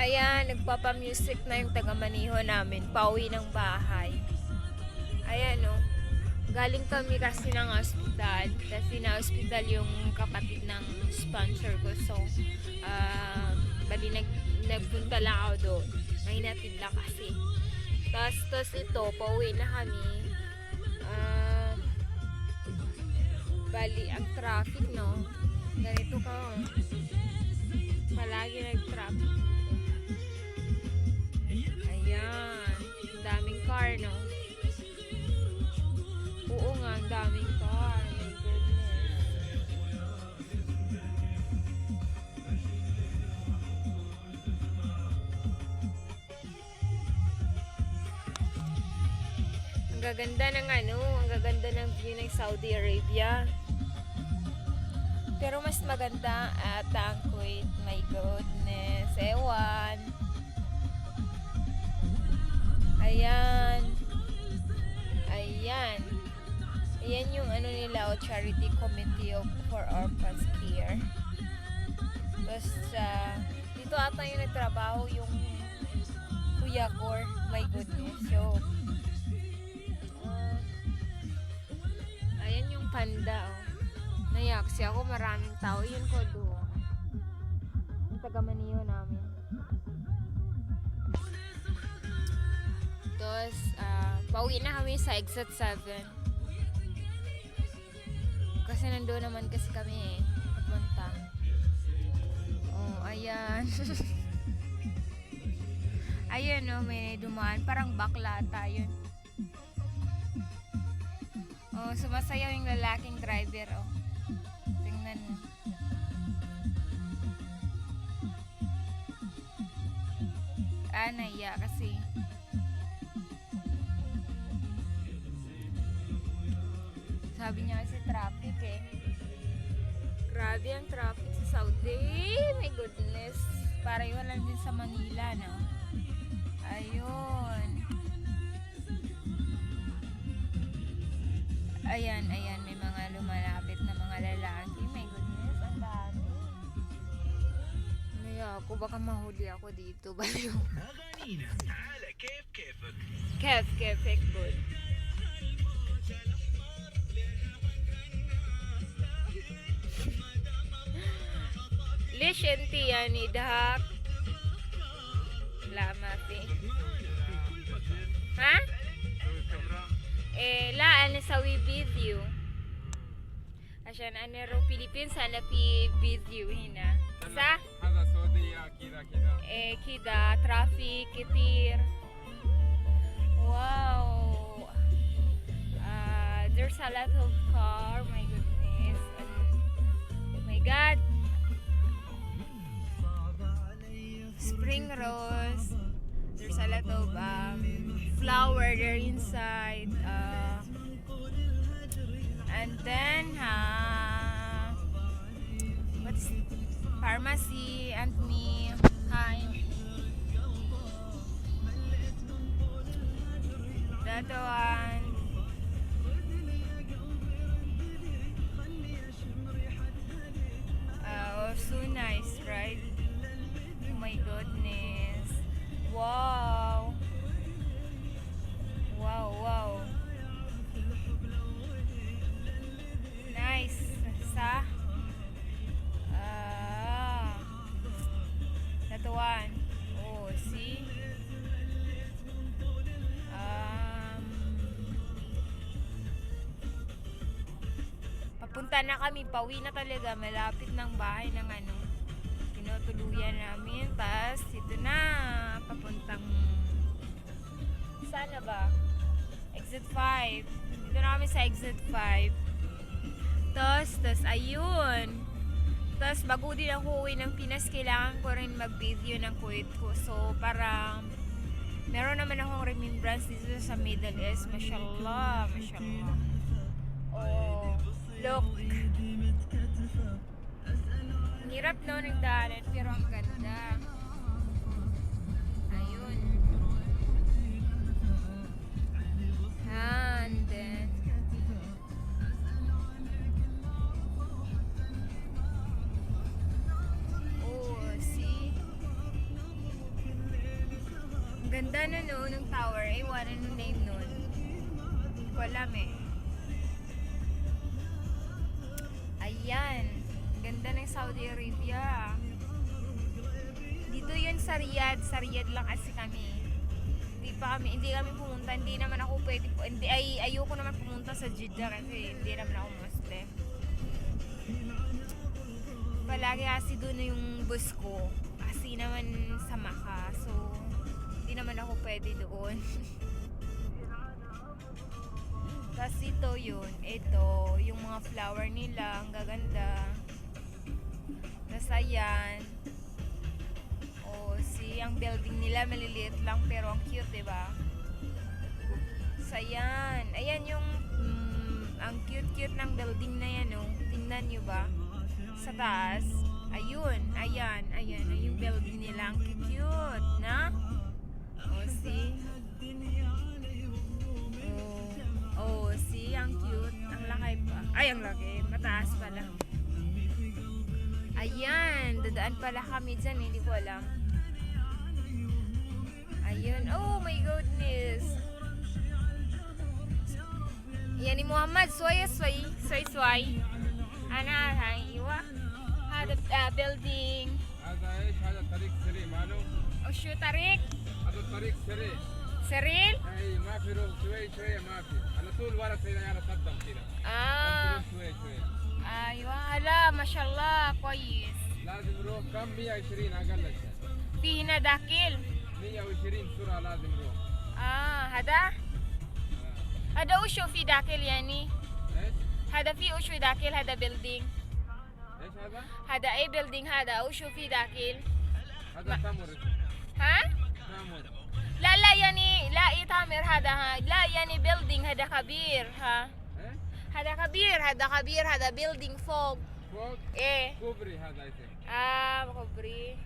Ayan, nagpapa-music na yung taga-Maniho namin. Pauwi ng bahay. Ayan, no. Galing kami kasi ng hospital. Kasi na-hospital yung kapatid ng sponsor ko. So, bali nagpunta lang ako doon. May natid lang kasi. Tapos ito, pauwi na kami. Bali, ang traffic, no. Ganito ka, oh. Palagi nag-traffic. Ayan. Daming car, no? Oo nga, ang daming car. My goodness. Ang gaganda ng ang gaganda ng view ng Saudi Arabia. Pero mas maganda at ang Kuwait. My goodness. Ewan. Ayan. Ayan. Ayan yung nila, Charity Committee for Orphans Care. Tapos, dito ata yung nagtrabaho yung Kuya Kor. My goodness. So, ayan yung panda, oh. Naiyak kasi ako, maraming tao. Yun ko doon. Ang taga-Maniho namin. Tapos, pauwi na kami sa exit 7. Kasi nandoon naman kasi kami papunta. Oh, ayan. Ayan, oh, may dumaan. Parang bakla ata yun. Oh, sumasayaw yung lalaking driver, oh. Tingnan mo. Naiya kasi. Sabi niya kasi traffic eh. Grabe ang traffic sa Saudi. My goodness. Para yun lang din sa Manila, no? Ayun. Ayan, ayan. May mga lumalapit na mga lalaki. My goodness, ang dami. Maya ako, baka mahuli ako dito. Baliw. Kef, kefek good. ليش انت يعني دهك لا ما في ها لا انا اسوي فيديو عشان انا رو فيلبينز انا في فيديو هنا صح هذا سعودية كذا كذا كده ترافيك كتير واو there's a lot of car my goodness oh my god spring rose. There's a lot of flower there inside. And then what's pharmacy and me. Hi. That one. So nice, right? Oh my goodness. Wow. Wow, wow. Nice. Sa that one. Oh, see? Papunta na kami, pauwi na talaga, malapit ng bahay ng tinutuluyan namin. Tapos ito na, papuntang sana ba? Exit 5. Dito na kami sa exit 5. Tapos ayun. Tapos bago din ako uwi ng Pinas, kailangan ko rin mag-video ng Kuwait ko. So parang meron naman akong remembrance dito sa Middle East. Mashallah, mashallah. Oh, look. Hirap no nagdaanan pero ang ganda. Ayun. And then oh, see? Ganda na no, ng tower. Ewan, ano name nun? Hindi ko alam eh. Ayan. Ganda ng Saudi Arabia. Dito yun sa Riyadh. Sa Riyadh lang kasi kami. Hindi kami pumunta. Hindi naman ako pwede po. Ayoko naman pumunta sa Jeddah kasi hindi naman ako Muslim. Palagi kasi doon na yung bus ko. Kasi naman sa Makkah. So, hindi naman ako pwede doon. Tapos ito yun. Ito, yung mga flower nila. Ang gaganda. Tapos ayan. Oh, ang building nila maliliit lang pero ang cute, diba? So, ayan. Ayan yung ang cute-cute ng building na yan, oh. Tingnan nyo ba? Sa taas. Ayun. Ayan. Ayan. Yung building nila. Ang cute, na? Oh, see? Oh, see? Ang cute. Ang laki pa. Ay, ang laki. Mataas pala. Ayan. Dadaan pala kami dyan. Hindi ko alam. Ayun. Oh my goodness. Yan ni Muhammad. Soy. Ana, ايوه هذا building. هذا ايش؟ هذا طريق سريع معلوم؟ وشو طريق؟ هذا طريق سريع. سريل؟ اي ما في روح شوي ما في. على طول ورا كذا انا قدم كذا. شوي. ايوه هلا ما شاء الله كويس. لازم نروح كم 120 اقل شيء. في هنا داخل 120 سرعة لازم نروح. هذا وشو في داخل يعني؟ ايش؟ هذا في وشو داخل هذا building؟ ايش هذا؟ هذا اي building هذا وشو في داخل؟ هذا تمر. ها؟ تمر. لا يعني لا تامر هذا لا يعني building هذا كبير ها؟ ايه؟ هذا كبير هذا building فوق. فوق؟ ايه كوبري هذا اي ثينك. كوبري. ايه.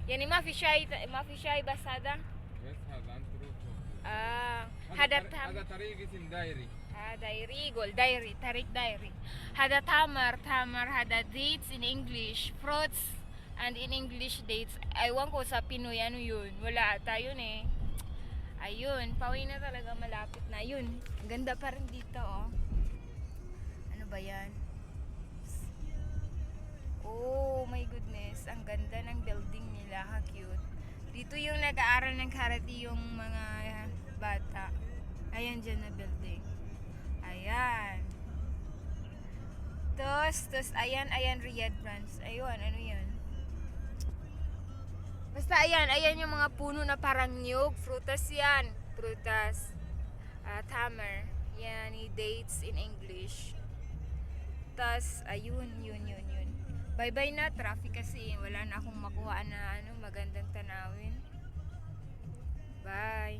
يعني ما في شيء بس هذا. بس هذا انت روح فوق. هذا طريق اسم دايري. دايري قول دايري طريق دايري. هذا تمر هذا dates in English, fruits and in English dates. Aywan ko sa Pinoy ano yun. Wala ata yun eh. Ayun, pauwi na talaga, malapit na. Yun, ganda pa rin dito oh. Ano ba yan? Oh my goodness, ang ganda ng building nila, ha, cute. Dito yung nag-aaral ng karate yung mga bata. Ayan dyan na building. Ayan. Tapos ayan Riyadh branch. Ayun, ano yun? Basta ayan yung mga puno na parang nyug. Frutas yan. Frutas. Tamar. Yan, dates in English. Tapos, ayun. Bye-bye na. Traffic kasi. Wala na akong makuha na magandang tanawin. Bye.